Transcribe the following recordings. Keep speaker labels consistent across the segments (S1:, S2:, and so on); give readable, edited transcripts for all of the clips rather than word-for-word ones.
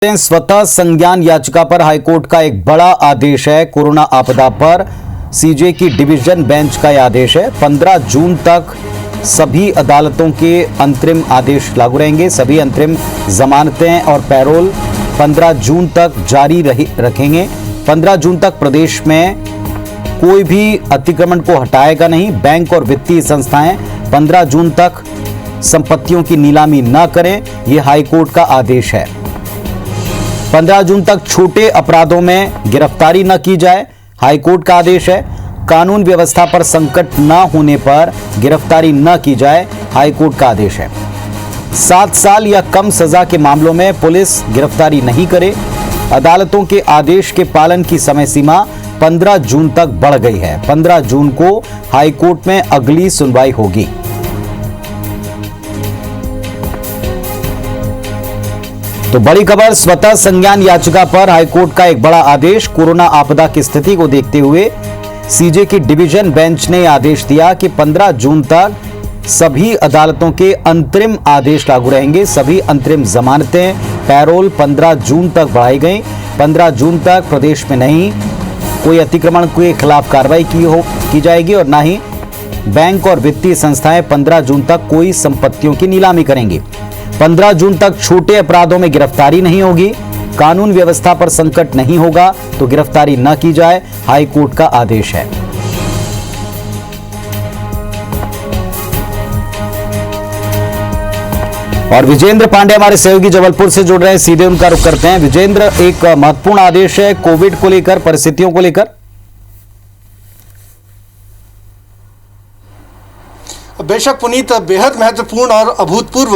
S1: स्वतः संज्ञान याचिका पर हाईकोर्ट का एक बड़ा आदेश है। कोरोना आपदा पर सीजे की डिवीजन बेंच का यह आदेश है। 15 जून तक सभी अदालतों के अंतरिम आदेश लागू रहेंगे। सभी अंतरिम जमानतें और पैरोल 15 जून तक जारी रखेंगे। 15 जून तक प्रदेश में कोई भी अतिक्रमण को हटाएगा नहीं। बैंक और वित्तीय संस्थाएं 15 जून तक संपत्तियों की नीलामी न करें, यह हाईकोर्ट का आदेश है। 15 जून तक छोटे अपराधों में गिरफ्तारी न की जाए, हाईकोर्ट का आदेश है। कानून व्यवस्था पर संकट न होने पर गिरफ्तारी न की जाए, हाईकोर्ट का आदेश है। 7 साल या कम सजा के मामलों में पुलिस गिरफ्तारी नहीं करे। अदालतों के आदेश के पालन की समय सीमा 15 जून तक बढ़ गई है। 15 जून को हाईकोर्ट में अगली सुनवाई होगी। तो बड़ी खबर, स्वतः संज्ञान याचिका पर हाईकोर्ट का एक बड़ा आदेश। कोरोना आपदा की स्थिति को देखते हुए सीजे की डिवीजन बेंच ने आदेश दिया कि 15 जून तक सभी अदालतों के अंतरिम आदेश लागू रहेंगे। सभी अंतरिम जमानतें, पैरोल 15 जून तक बढ़ाई गई। 15 जून तक प्रदेश में नहीं कोई अतिक्रमण के खिलाफ कार्रवाई की जाएगी और न ही बैंक और वित्तीय संस्थाएं 15 जून तक कोई संपत्तियों की नीलामी करेंगी। 15 जून तक छोटे अपराधों में गिरफ्तारी नहीं होगी। कानून व्यवस्था पर संकट नहीं होगा तो गिरफ्तारी न की जाए, हाईकोर्ट का आदेश है। और विजेंद्र पांडे हमारे सहयोगी जबलपुर से जुड़ रहे हैं, सीधे उनका रुख करते हैं। विजेंद्र, एक महत्वपूर्ण आदेश है कोविड को लेकर, परिस्थितियों को लेकर।
S2: बेशक पुनीत, बेहद महत्वपूर्ण और अभूतपूर्व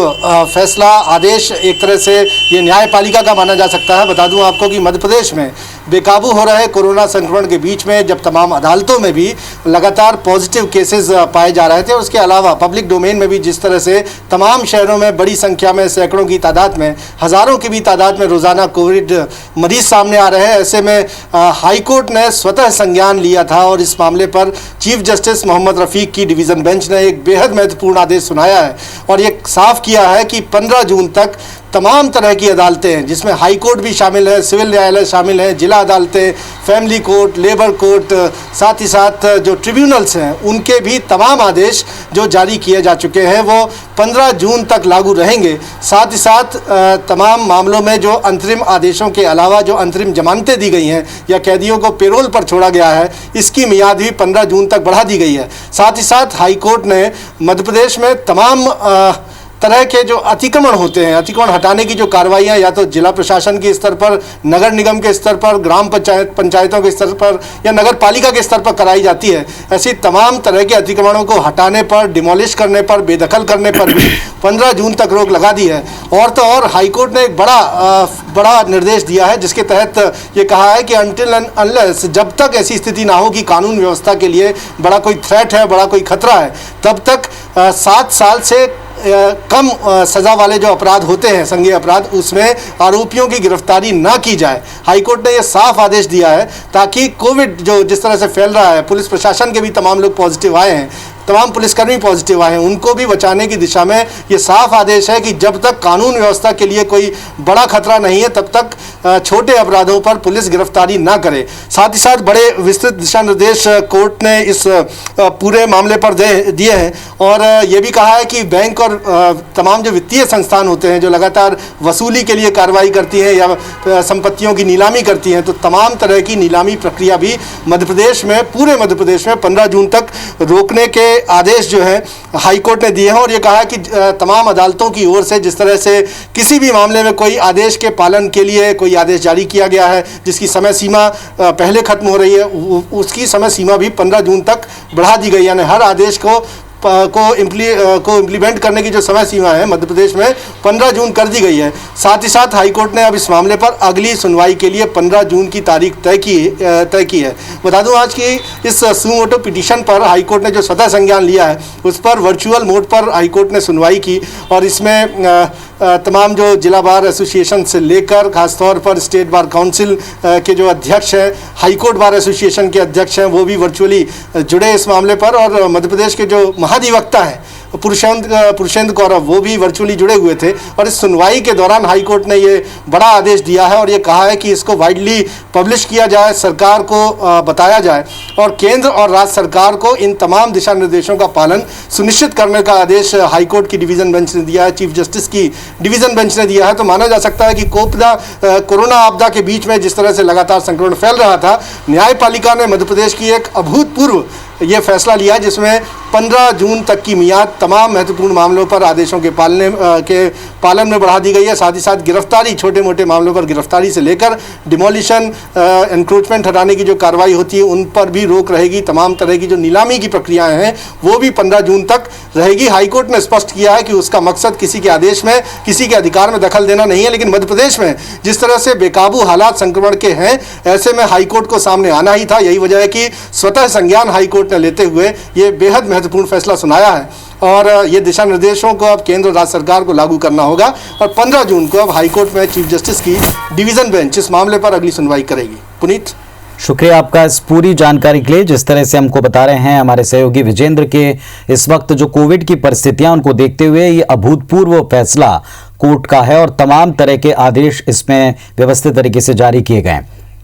S2: फैसला, आदेश एक तरह से ये न्यायपालिका का माना जा सकता है। बता दूं आपको कि मध्य प्रदेश में बेकाबू हो रहे कोरोना संक्रमण के बीच में जब तमाम अदालतों में भी लगातार पॉजिटिव केसेस पाए जा रहे थे और उसके अलावा पब्लिक डोमेन में भी जिस तरह से तमाम शहरों में बड़ी संख्या में, सैकड़ों की तादाद में, हज़ारों की भी तादाद में रोज़ाना कोविड मरीज सामने आ रहे हैं, ऐसे में हाईकोर्ट ने स्वतः संज्ञान लिया था और इस मामले पर चीफ जस्टिस मोहम्मद रफ़ीक की डिवीज़न बेंच ने एक बेहद महत्वपूर्ण आदेश सुनाया है और ये साफ किया है कि 15 जून तक तमाम तरह की अदालतें हैं, जिसमें हाई कोर्ट भी शामिल है, सिविल न्यायालय शामिल है, जिला अदालतें, फैमिली कोर्ट, लेबर कोर्ट, साथ ही साथ जो ट्रिब्यूनल्स हैं उनके भी तमाम आदेश जो जारी किए जा चुके हैं वो 15 जून तक लागू रहेंगे। साथ ही साथ तमाम मामलों में जो अंतरिम आदेशों के अलावा जो अंतरिम जमानतें दी गई हैं या कैदियों को पेरोल पर छोड़ा गया है, इसकी मियाद भी 15 जून तक बढ़ा दी गई है। साथ ही साथ हाई कोर्ट ने मध्य प्रदेश में तमाम तरह के जो अतिक्रमण होते हैं, अतिक्रमण हटाने की जो कार्रवाइयाँ या तो जिला प्रशासन के स्तर पर, नगर निगम के स्तर पर, ग्राम पंचायतों के स्तर पर या नगर पालिका के स्तर पर कराई जाती है, ऐसी तमाम तरह के अतिक्रमणों को हटाने पर, डिमोलिश करने पर, बेदखल करने पर भी 15 जून तक रोक लगा दी है। और तो और हाईकोर्ट ने एक बड़ा निर्देश दिया है जिसके तहत ये कहा है कि अनटिल एंड अनलेस, जब तक ऐसी स्थिति ना हो कि कानून व्यवस्था के लिए बड़ा कोई थ्रेट है, बड़ा कोई खतरा है, तब तक 7 साल से कम सज़ा वाले जो अपराध होते हैं, संज्ञेय अपराध, उसमें आरोपियों की गिरफ्तारी ना की जाए। हाईकोर्ट ने यह साफ आदेश दिया है ताकि कोविड जो जिस तरह से फैल रहा है, पुलिस प्रशासन के भी तमाम लोग पॉजिटिव आए हैं, तमाम पुलिसकर्मी पॉजिटिव आए हैं, उनको भी बचाने की दिशा में ये साफ आदेश है कि जब तक कानून व्यवस्था के लिए कोई बड़ा खतरा नहीं है तब तक छोटे अपराधों पर पुलिस गिरफ्तारी ना करे। साथ ही साथ बड़े विस्तृत दिशा निर्देश कोर्ट ने इस पूरे मामले पर दिए हैं और ये भी कहा है कि बैंक और तमाम जो वित्तीय संस्थान होते हैं जो लगातार वसूली के लिए कार्रवाई करती हैं या संपत्तियों की नीलामी करती हैं, तो तमाम तरह की नीलामी प्रक्रिया भी मध्य प्रदेश में, पूरे मध्य प्रदेश में 15 जून तक रोकने के आदेश जो है हाईकोर्ट ने दिए हैं। और ये कहा है कि तमाम अदालतों की ओर से जिस तरह से किसी भी मामले में कोई आदेश के पालन के लिए कोई आदेश जारी किया गया है जिसकी समय सीमा पहले खत्म हो रही है, उसकी समय सीमा भी 15 जून तक बढ़ा दी गई। यानी हर आदेश को इम्प्लीमेंट करने की जो समय सीमा है मध्य प्रदेश में 15 जून कर दी गई है। साथ ही साथ हाईकोर्ट ने अब इस मामले पर अगली सुनवाई के लिए 15 जून की तारीख तय की है। बता दूं आज की इस सुमोटो पिटीशन पर हाईकोर्ट ने जो स्वतः संज्ञान लिया है उस पर वर्चुअल मोड पर हाईकोर्ट ने सुनवाई की और इसमें तमाम जो जिला बार एसोसिएशन से लेकर खासतौर पर स्टेट बार काउंसिल के जो अध्यक्ष हैं, हाईकोर्ट बार एसोसिएशन के अध्यक्ष हैं, वो भी वर्चुअली जुड़े इस मामले पर और मध्य प्रदेश के जो महाधिवक्ता हैं पुरुषेंद्र कौरव वो भी वर्चुअली जुड़े हुए थे और इस सुनवाई के दौरान हाई कोर्ट ने ये बड़ा आदेश दिया है और ये कहा है कि इसको वाइडली पब्लिश किया जाए, सरकार को बताया जाए और केंद्र और राज्य सरकार को इन तमाम दिशा निर्देशों का पालन सुनिश्चित करने का आदेश हाई कोर्ट की डिवीज़न बेंच ने दिया है, चीफ जस्टिस की डिवीज़न बेंच ने दिया है। तो माना जा सकता है कि कोरोना आपदा के बीच में जिस तरह से लगातार संक्रमण फैल रहा था, न्यायपालिका ने मध्य प्रदेश की एक अभूतपूर्व ये फैसला लिया जिसमें 15 जून तक की मियाद तमाम महत्वपूर्ण मामलों पर आदेशों के पालन में बढ़ा दी गई है। साथ ही साथ गिरफ्तारी, छोटे मोटे मामलों पर गिरफ्तारी से लेकर डिमोलिशन, एनक्रोचमेंट हटाने की जो कार्रवाई होती है उन पर भी रोक रहेगी। तमाम तरह की जो नीलामी की प्रक्रियाएं हैं वो भी 15 जून तक रहेगी। हाईकोर्ट ने स्पष्ट किया है कि उसका मकसद किसी के आदेश में, किसी के अधिकार में दखल देना नहीं है, लेकिन मध्य प्रदेश में जिस तरह से बेकाबू हालात संक्रमण के हैं ऐसे में हाईकोर्ट को सामने आना ही था। यही वजह है कि स्वतः संज्ञान हाईकोर्ट ने लेते हुए ये बेहद महत्वपूर्ण फैसला सुनाया है और ये दिशा निर्देशों को अब केंद्र और राज्य सरकार को लागू करना होगा और 15 जून को अब हाईकोर्ट में चीफ जस्टिस की डिवीजन बेंच इस मामले पर अगली सुनवाई करेगी। पुनीत,
S1: शुक्रिया आपका इस पूरी जानकारी के लिए। जिस तरह से हमको बता रहे हैं हमारे सहयोगी विजेंद्र के इस वक्त जो कोविड की परिस्थितियां उनको देखते हुए ये अभूतपूर्व फैसला कोर्ट का है और तमाम तरह के आदेश इसमें व्यवस्थित तरीके से जारी किए गए हैं।